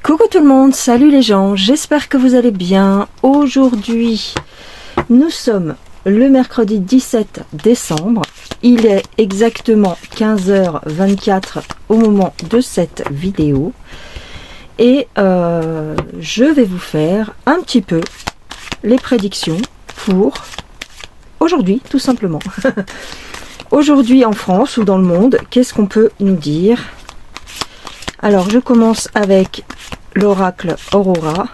Coucou tout le monde, salut les gens, j'espère que vous allez bien. Aujourd'hui, nous sommes le mercredi 17 décembre. Il est exactement 15h24 au moment de cette vidéo. Et je vais vous faire un petit peu les prédictions pour aujourd'hui, tout simplement. Aujourd'hui en France ou dans le monde, qu'est-ce qu'on peut nous dire? Alors, je commence avec l'oracle Aurora.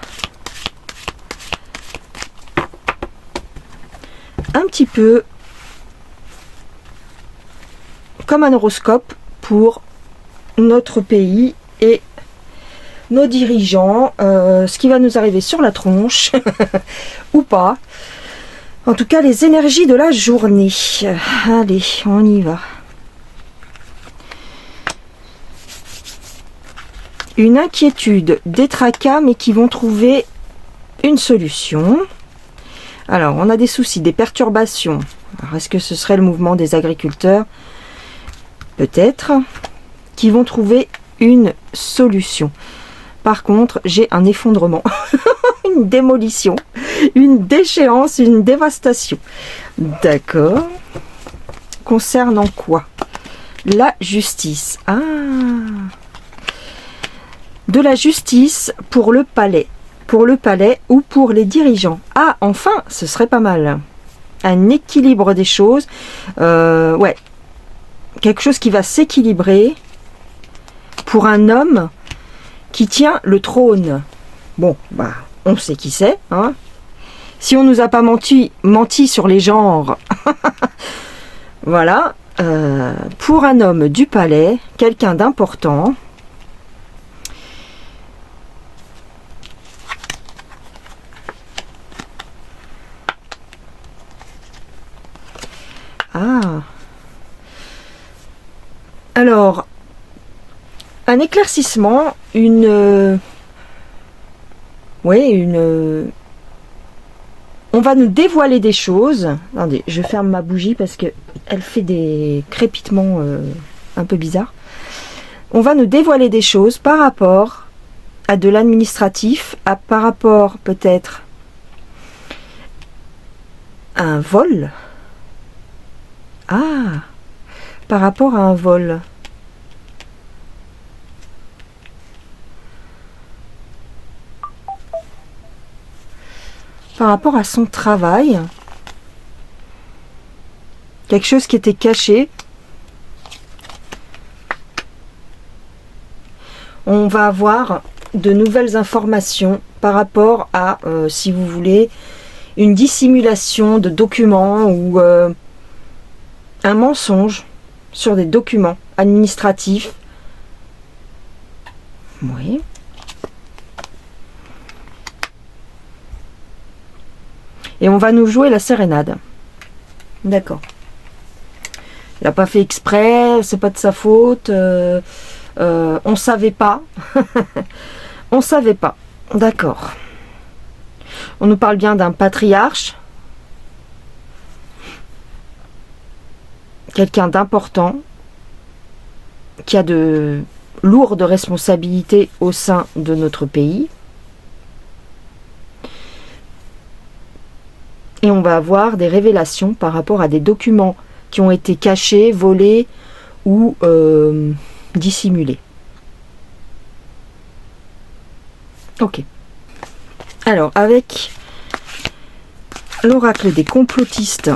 Un petit peu comme un horoscope pour notre pays et nos dirigeants, ce qui va nous arriver sur la tronche ou pas. En tout cas, les énergies de la journée. Allez, on y va. Une inquiétude, des tracas, mais qui vont trouver une solution. Alors, on a des soucis, des perturbations. Alors, est-ce que ce serait le mouvement des agriculteurs? Peut-être. Qui vont trouver une solution. Par contre, j'ai un effondrement, une démolition, une déchéance, une dévastation. D'accord. Concernant quoi? La justice. Ah, de la justice pour le palais ou pour les dirigeants. Ah, enfin, ce serait pas mal. Un équilibre des choses. Ouais, quelque chose qui va s'équilibrer pour un homme qui tient le trône. Bon, bah, on sait qui c'est, hein. Si on nous a pas menti sur les genres, voilà. Pour un homme du palais, quelqu'un d'important. Ah. Alors, un éclaircissement, on va nous dévoiler des choses. Attendez, je ferme ma bougie parce que elle fait des crépitements un peu bizarres. On va nous dévoiler des choses par rapport à de l'administratif, par rapport peut-être à un vol. Ah, par rapport à un vol. Par rapport à son travail. Quelque chose qui était caché. On va avoir de nouvelles informations par rapport à, si vous voulez, une dissimulation de documents ou un mensonge sur des documents administratifs. Oui. Et on va nous jouer la sérénade. D'accord. Il n'a pas fait exprès, c'est pas de sa faute. On savait pas. On savait pas. D'accord. On nous parle bien d'un patriarche. Quelqu'un d'important. Qui a de lourdes responsabilités au sein de notre pays. Et on va avoir des révélations par rapport à des documents qui ont été cachés, volés ou dissimulés. Ok. Alors, avec l'oracle des complotistes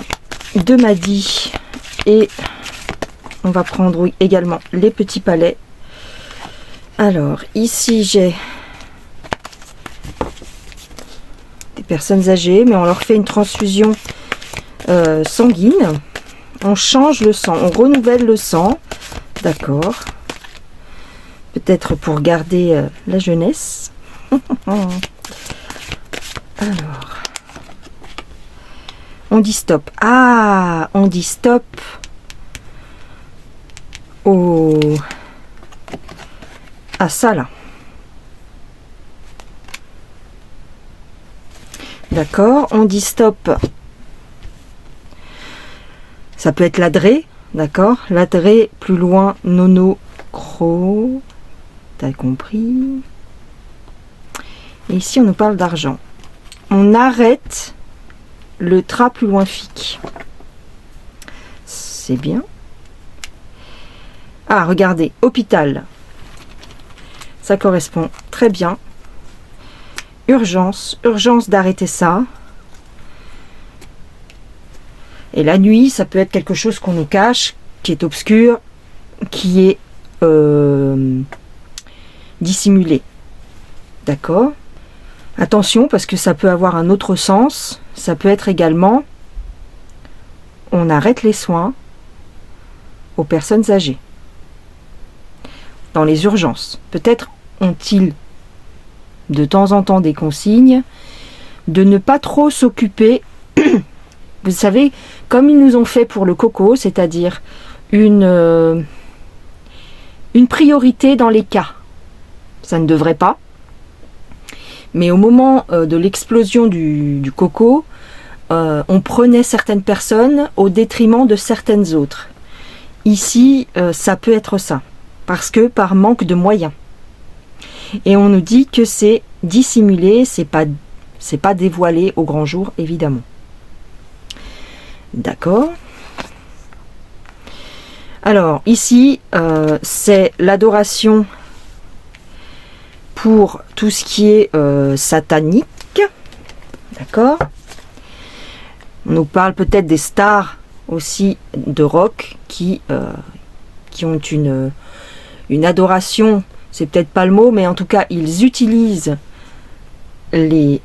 de Madi, et on va prendre oui, également les petits palais. Alors, ici j'ai des personnes âgées, mais on leur fait une transfusion sanguine. On change le sang, on renouvelle le sang. D'accord. Peut-être pour garder la jeunesse. Alors. On dit stop. Ah, on dit stop à ça là. D'accord, on dit stop. Ça peut être l'adré, d'accord. L'adré, plus loin, nono, cro. T'as compris? Et ici, on nous parle d'argent. On arrête le tras plus loin fic. C'est bien. Ah, regardez, hôpital. Ça correspond très bien. Urgence, urgence d'arrêter ça. Et la nuit, ça peut être quelque chose qu'on nous cache, qui est obscur, qui est dissimulé. D'accord? Attention, parce que ça peut avoir un autre sens. Ça peut être également, on arrête les soins aux personnes âgées. Dans les urgences. Peut-être ont-ils de temps en temps des consignes de ne pas trop s'occuper, vous savez, comme ils nous ont fait pour le coco, c'est-à-dire une priorité dans les cas. Ça ne devrait pas. Mais au moment de l'explosion du coco, on prenait certaines personnes au détriment de certaines autres. Ici, ça peut être ça, parce que par manque de moyens. Et on nous dit que c'est dissimulé, c'est pas dévoilé au grand jour, évidemment. D'accord. Alors, ici, c'est l'adoration pour tout ce qui est satanique. D'accord. On nous parle peut-être des stars aussi de rock qui ont une adoration, c'est peut-être pas le mot, mais en tout cas, ils utilisent les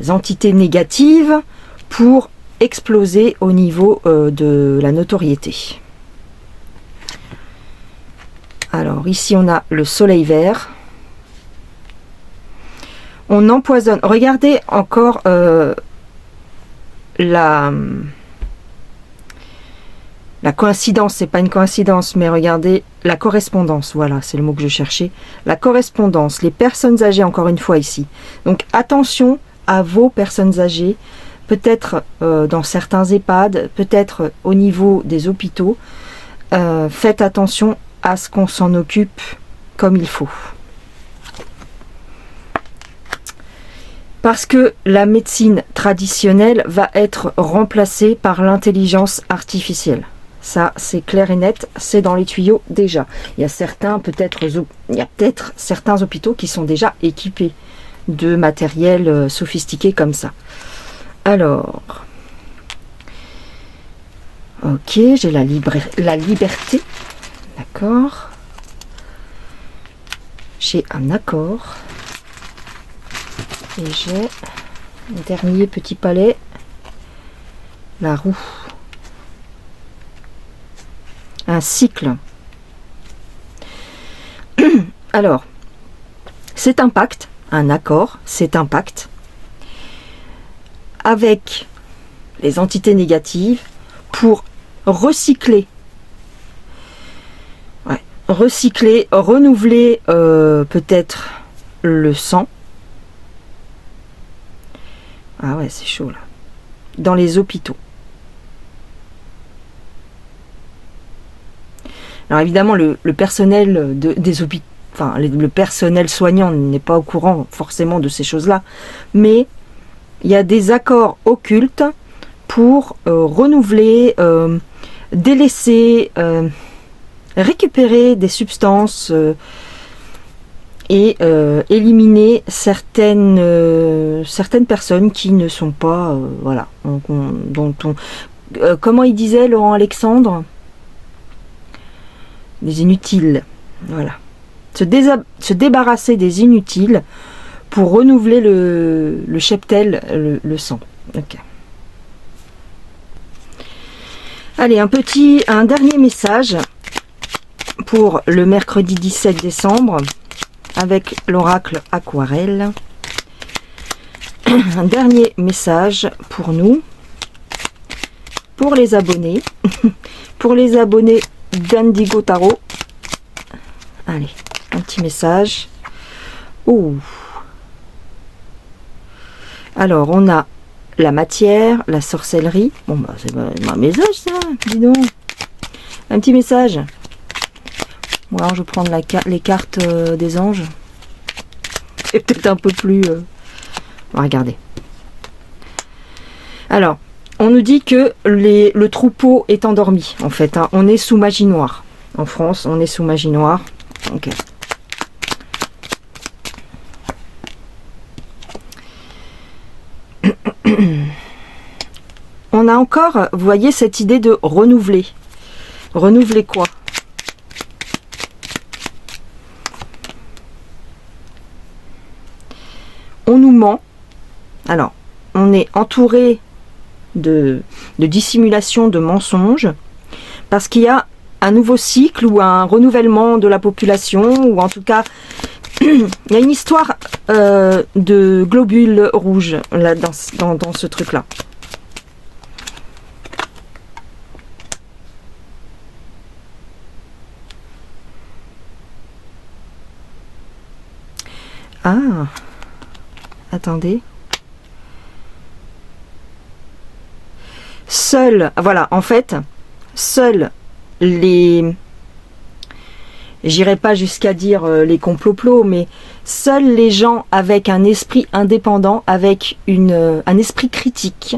entités négatives pour exploser au niveau de la notoriété. Alors, ici, on a le soleil vert. On empoisonne. Regardez encore la coïncidence, c'est pas une coïncidence, mais regardez la correspondance, voilà, c'est le mot que je cherchais. La correspondance, les personnes âgées, encore une fois ici. Donc attention à vos personnes âgées, peut-être dans certains EHPAD, peut-être au niveau des hôpitaux. Faites attention à ce qu'on s'en occupe comme il faut. Parce que la médecine traditionnelle va être remplacée par l'intelligence artificielle. Ça, c'est clair et net, c'est dans les tuyaux déjà. Il y a peut-être certains hôpitaux qui sont déjà équipés de matériel sophistiqué comme ça. Alors, ok, j'ai la liberté, d'accord. J'ai un accord. Et j'ai le dernier petit palet, la roue. Un cycle. Alors, c'est un pacte, un accord, c'est un pacte avec les entités négatives pour recycler. Ouais, recycler, renouveler peut-être le sang. Ah ouais, c'est chaud là. Dans les hôpitaux. Alors évidemment, le personnel des hôpitaux, enfin le personnel soignant n'est pas au courant forcément de ces choses-là, mais il y a des accords occultes pour renouveler, délaisser, récupérer des substances et éliminer certaines personnes qui ne sont pas voilà, comment il disait Laurent Alexandre, des inutiles, voilà, se débarrasser des inutiles pour renouveler le cheptel, le sang. Ok. Allez, un dernier message pour le mercredi 17 décembre avec l'oracle Aquarelle. Un dernier message pour nous, pour les abonnés, pour les abonnés d'Indigo Tarot. Allez, un petit message. Ouh. Alors, on a la matière, la sorcellerie. Bon, bah, c'est un message, ça, dis donc. Un petit message. Bon, alors, je vais prendre les cartes des anges. C'est peut-être un peu plus Regardez. Alors, on nous dit que le troupeau est endormi, en fait. Hein. On est sous magie noire. En France, on est sous magie noire. Ok. On a encore, vous voyez, cette idée de renouveler. Renouveler quoi? On nous ment. Alors, on est entouré de dissimulation, de mensonges, parce qu'il y a un nouveau cycle ou un renouvellement de la population, ou en tout cas, il y a une histoire de globules rouges là, dans ce truc-là. Ah, attendez. Seuls, voilà, en fait, seuls les... J'irai pas jusqu'à dire les complots, mais seuls les gens avec un esprit indépendant, avec un esprit critique,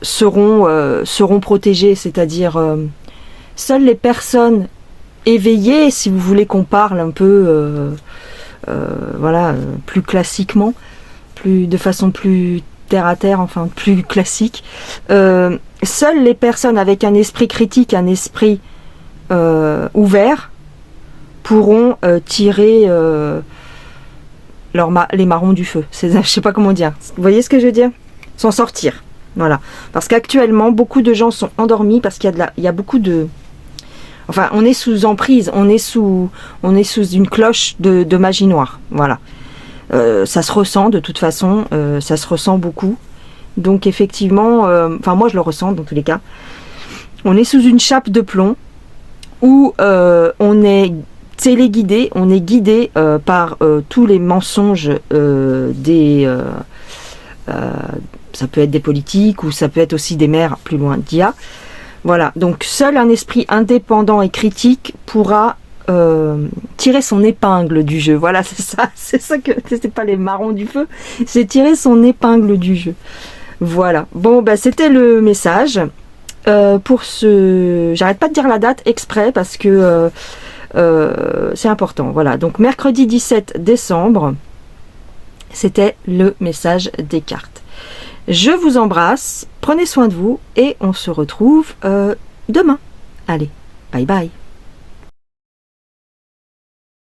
seront protégés. C'est-à-dire, seules les personnes éveillées, si vous voulez qu'on parle un peu, voilà, plus classiquement, de façon plus terre à terre, enfin plus classique, seules les personnes avec un esprit critique, un esprit ouverts pourront tirer les marrons du feu. Je sais pas comment dire. Vous voyez ce que je veux dire? S'en sortir. Voilà. Parce qu'actuellement, beaucoup de gens sont endormis parce qu'il y a beaucoup de... Enfin, on est sous emprise, on est sous une cloche de magie noire. Voilà. Ça se ressent de toute façon, ça se ressent beaucoup. Donc effectivement, enfin moi je le ressens dans tous les cas. On est sous une chape de plomb, où on est téléguidé, on est guidé par tous les mensonges ça peut être des politiques ou ça peut être aussi des maires plus loin d'IA. Voilà, donc seul un esprit indépendant et critique pourra tirer son épingle du jeu. Voilà, c'est ça que c'est pas les marrons du feu, c'est tirer son épingle du jeu. Voilà, bon bah c'était le message. J'arrête pas de dire la date exprès parce que c'est important. Voilà, donc mercredi 17 décembre, c'était le message des cartes. Je vous embrasse, prenez soin de vous et on se retrouve demain. Allez, bye bye.